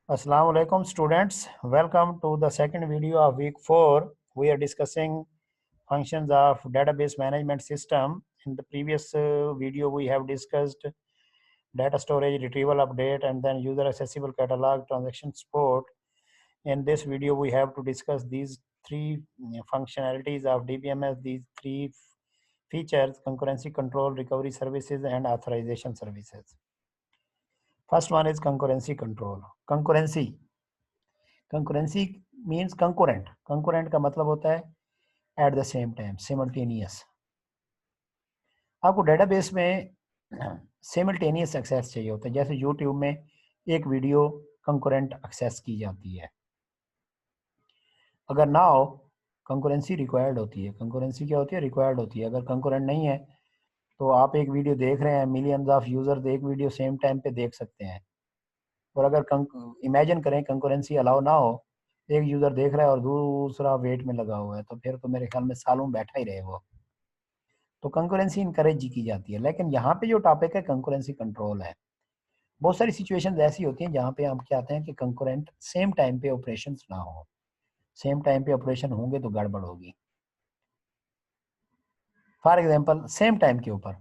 Assalamu alaikum students. Welcome to the second video of week 4. We are discussing functions of database management system. In the previous video we have discussed data storage, retrieval, update, and then user accessible catalog, transaction support. In this video we have to discuss these three functionalities of DBMS, these three features: concurrency control, recovery services, and authorization services. First one is concurrency control. Concurrency means concurrent. Concurrent का मतलब होता है at the same time, simultaneous. आपको database में simultaneous access चाहिए होता है. जैसे यूट्यूब में एक वीडियो कंकरेंट एक्सेस की जाती है. अगर ना हो, कंकरेंसी रिक्वायर्ड होती है. कंकरेंसी क्या होती है? रिक्वायर्ड होती है. अगर कंकरेंट नहीं है तो आप एक वीडियो देख रहे हैं, मिलियंस ऑफ यूजर्स एक वीडियो सेम टाइम पे देख सकते हैं. और अगर इमेजिन करें कंकरेंसी अलाउ ना हो, एक यूजर देख रहा है और दूसरा वेट में लगा हुआ है, तो फिर तो मेरे ख्याल में सालों बैठा ही रहे वो. तो कंकरेंसी इनकरेज की जाती है. लेकिन यहाँ पे जो टॉपिक है कंकरेंसी कंट्रोल है. बहुत सारी सिचुएशंस ऐसी होती हैं जहाँ पे हम क्या आते हैं कि कंकरेंट सेम टाइम पे ऑपरेशंस ना हो. सेम टाइम पे ऑपरेशन होंगे तो गड़बड़ होगी. फॉर एग्जांपल, सेम टाइम के ऊपर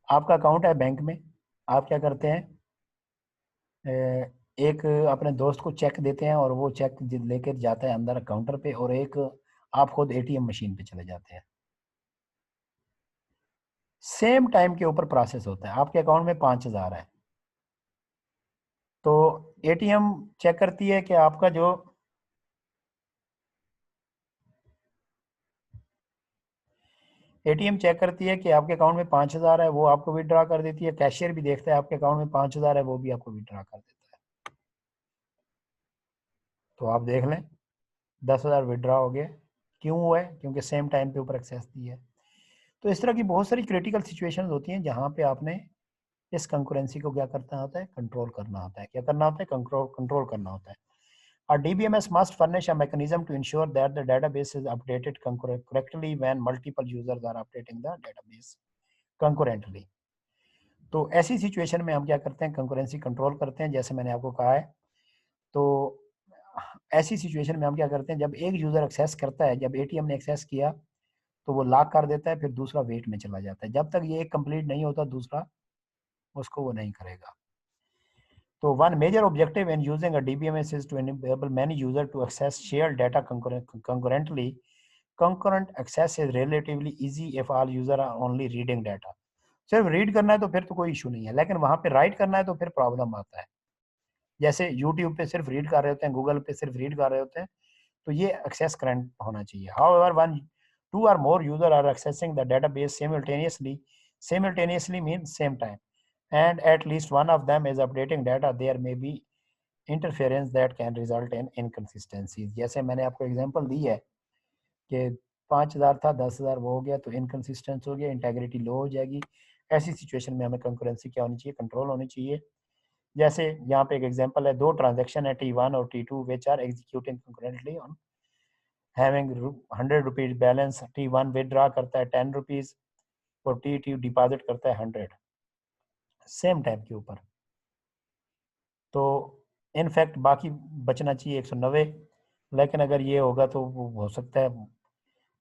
आपका अकाउंट है बैंक में. आप क्या करते हैं, एक अपने दोस्त को चेक देते हैं और वो चेक लेकर जाता है अंदर काउंटर पे, और एक आप खुद एटीएम मशीन पे चले जाते हैं. सेम टाइम के ऊपर प्रोसेस होता है. आपके अकाउंट में 5,000 है, तो एटीएम चेक करती है कि आपका जो एटीएम चेक करती है कि आपके अकाउंट में 5,000 है, वो आपको विड्रॉ कर देती है. कैशियर भी देखता है आपके अकाउंट में 5,000 है, वो भी आपको विड्रॉ कर देता है. तो आप देख लें 10,000 विड्रॉ हो गए. क्यों हुआ है? क्योंकि सेम टाइम पे ऊपर एक्सेस दी है. तो इस तरह की बहुत सारी क्रिटिकल सिचुएशंस होती हैं जहाँ पे आपने इस कंकरेंसी को क्या करना होता है? कंट्रोल करना होता है. क्या करना होता है? कंट्रोल करना होता है. A DBMS must furnish a mechanism to ensure that the database is updated correctly when multiple users are updating the database concurrently. तो ऐसी सिचुएशन में हम क्या करते हैं? कंकरेंसी कंट्रोल करते हैं, जैसे मैंने आपको कहा है. तो ऐसी सिचुएशन में हम क्या करते हैं? जब एक यूजर एक्सेस करता है, जब एटीएम ने एक्सेस किया तो वो लॉक कर देता है, फिर दूसरा वेट में चला जाता है. जब तक ये एक कंप्लीट नहीं होता दूसरा, उसको वो नहीं करेगा. So one major objective in using a DBMS is to enable many users to access shared data concurrently. Concurrent access is relatively easy if all users are only reading data. सिर्फ read करना है तो फिर तो कोई issue नहीं है, लेकिन वहां पे राइट करना है तो फिर प्रॉब्लम आता है. जैसे यूट्यूब पे सिर्फ रीड कर रहे होते हैं, गूगल पे सिर्फ रीड कर रहे होते हैं, तो ये एक्सेस करंट होना चाहिए. However, when two or more users are accessing the database simultaneously means same time, and at least one of them is updating data, there may be interference that can result in inconsistencies. जैसे मैंने आपको example दी है कि 5,000 था, 10,000 वो हो गया, तो इनकंसिस्टेंस हो गया, इंटेग्रिटी लो हो जाएगी. ऐसी सिचुएशन में हमें कंकरेंसी क्या होनी चाहिए? कंट्रोल होनी चाहिए. जैसे यहाँ पे एक एग्जांपल है, दो ट्रांजेक्शन है T1 और T2 which are executing concurrently on having 100 rupees balance. T1 withdraw करता है 10 रुपीज और T2 डिपॉजिट करता है 100 सेम टाइम के ऊपर. तो इनफैक्ट बाकी बचना चाहिए 190, लेकिन अगर ये होगा तो वो हो सकता है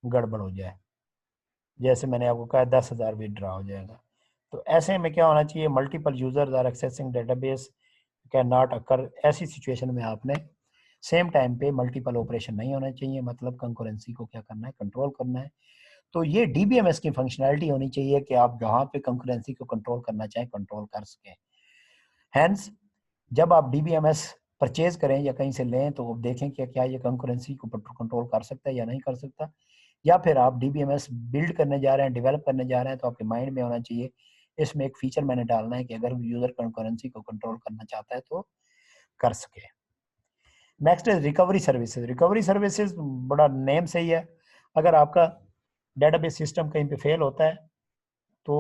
गड़बड़ हो जाए. जैसे मैंने आपको कहा 10,000 विदड्रॉ हो जाएगा. तो ऐसे में क्या होना चाहिए? Multiple users are accessing database can not occur. ऐसी सिचुएशन में आपने सेम टाइम पे मल्टीपल ऑपरेशन नहीं होना चाहिए. मतलब कंकरेंसी को क्या करना है? कंट्रोल करना है. तो ये डीबीएमएस की फंक्शनैलिटी होनी चाहिए कि आप जहाँ पे कंकरेंसी को कंट्रोल करना चाहें कंट्रोल कर सकें. हैंस जब आप डीबीएमएस परचेज करें या कहीं से लें तो देखें कि क्या ये कंकरेंसी को कंट्रोल कर सकता है या नहीं कर सकता. या फिर आप डीबीएमएस बिल्ड करने जा रहे हैं, डेवलप करने जा रहे हैं, तो आपके माइंड में होना चाहिए इसमें एक फीचर मैंने डालना है कि अगर यूजर कंकरेंसी को कंट्रोल करना चाहता है तो कर सके. Next is recovery services. Recovery services बड़ा नेम से ही है. अगर आपका डेटाबेस सिस्टम कहीं पे फेल होता है तो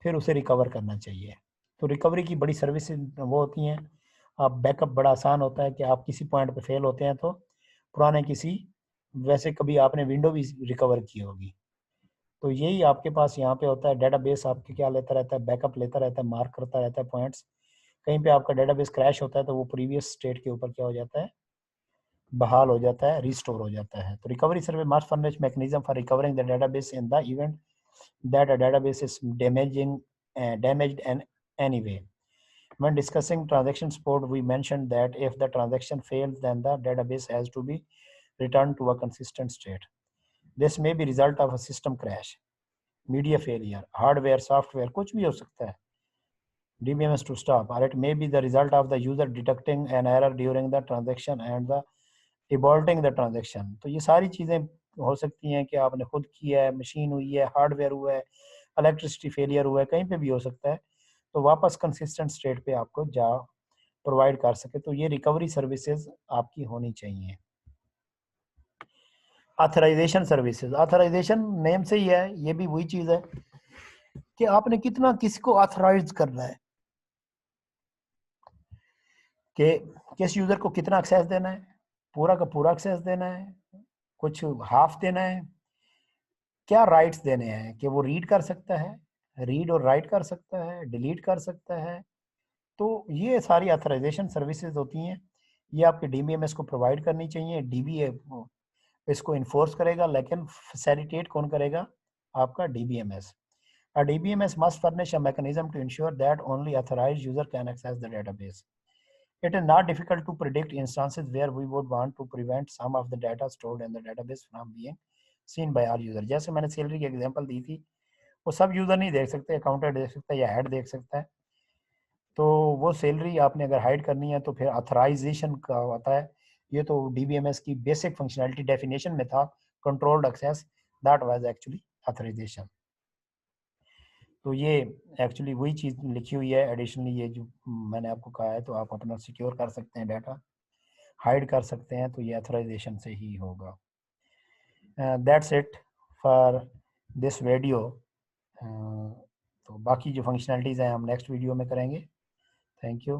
फिर उसे रिकवर करना चाहिए. तो रिकवरी की बड़ी सर्विसेज वो होती हैं. आप बैकअप बड़ा आसान होता है कि आप किसी पॉइंट पे फेल होते हैं तो पुराने किसी, वैसे कभी आपने विंडो भी रिकवर की होगी, तो यही आपके पास यहाँ पे होता है. डेटाबेस आपके क्या लेता रहता है? बैकअप लेता रहता है, मार्क करता रहता है पॉइंट्स. कहीं पे आपका डेटाबेस क्रैश होता है तो वो प्रीवियस स्टेट के ऊपर क्या हो जाता है, बहाल हो जाता है, रिस्टोर हो जाता है। तो recovery service must furnish mechanism for recovering the database in the event that a database is damaged in any way. When discussing transaction support, we mentioned that if the transaction fails, then the database has to be returned to a consistent state. This may be result of a system crash, media failure, hardware, software, कुछ भी हो सकता है, DBMS to stop, or it may be the result of the user detecting an error during the transaction and the aborting the transaction. तो ये सारी चीज़ें हो सकती हैं कि आपने खुद किया है, मशीन हुई है, हार्डवेयर हुआ है, इलेक्ट्रिसिटी फेलियर हुआ है, कहीं पे भी हो सकता है, तो वापस कंसिस्टेंट स्टेट पे आपको जा प्रोवाइड कर सके, तो ये रिकवरी सर्विसेज आपकी होनी चाहिए। ऑथराइजेशन सर्विसेज, ऑथराइजेशन नेम से ही है, ये भी वही चीज़ है कि आपने कितना किसको ऑथराइज करना है, कि किस यूज़र को कितना एक्सेस देना है, पूरा का पूरा एक्सेस देना है, कुछ हाफ देना है, क्या राइट्स देने हैं कि वो रीड कर सकता है, रीड और राइट कर सकता है, डिलीट कर सकता है। तो ये सारी ऑथराइजेशन सर्विसेज होती हैं, ये आपके डीबीएमएस को प्रोवाइड करनी चाहिए। डीबीए इसको इन्फोर्स करेगा, लेकिन फैसिलिटेट कौन करेगा, आपका DBMS. A DBMS must furnish a mechanism to ensure that only authorized user can access the database. It is not difficult to predict instances where we would want to prevent some of the data stored in the database from being seen by all users. जैसे मैंने salary की example दी थी, वो सब user नहीं देख सकते, accountant देख सकता है या हेड देख सकता है। तो वो सैलरी आपने अगर हाइड करनी है तो फिर ऑथराइजेशन का होता है, ये तो डीबीएमएस की बेसिक फंक्शनैलिटी डेफिनेशन में था, controlled access, that was actually authorisation. तो ये एक्चुअली वही चीज़ लिखी हुई है एडिशनली, ये जो मैंने आपको कहा है, तो आप अपना सिक्योर कर सकते हैं डाटा, हाइड कर सकते हैं, तो ये ऑथराइजेशन से ही होगा। That's it for this video. तो बाकी जो फंक्शनलिटीज़ हैं हम नेक्स्ट वीडियो में करेंगे। Thank you.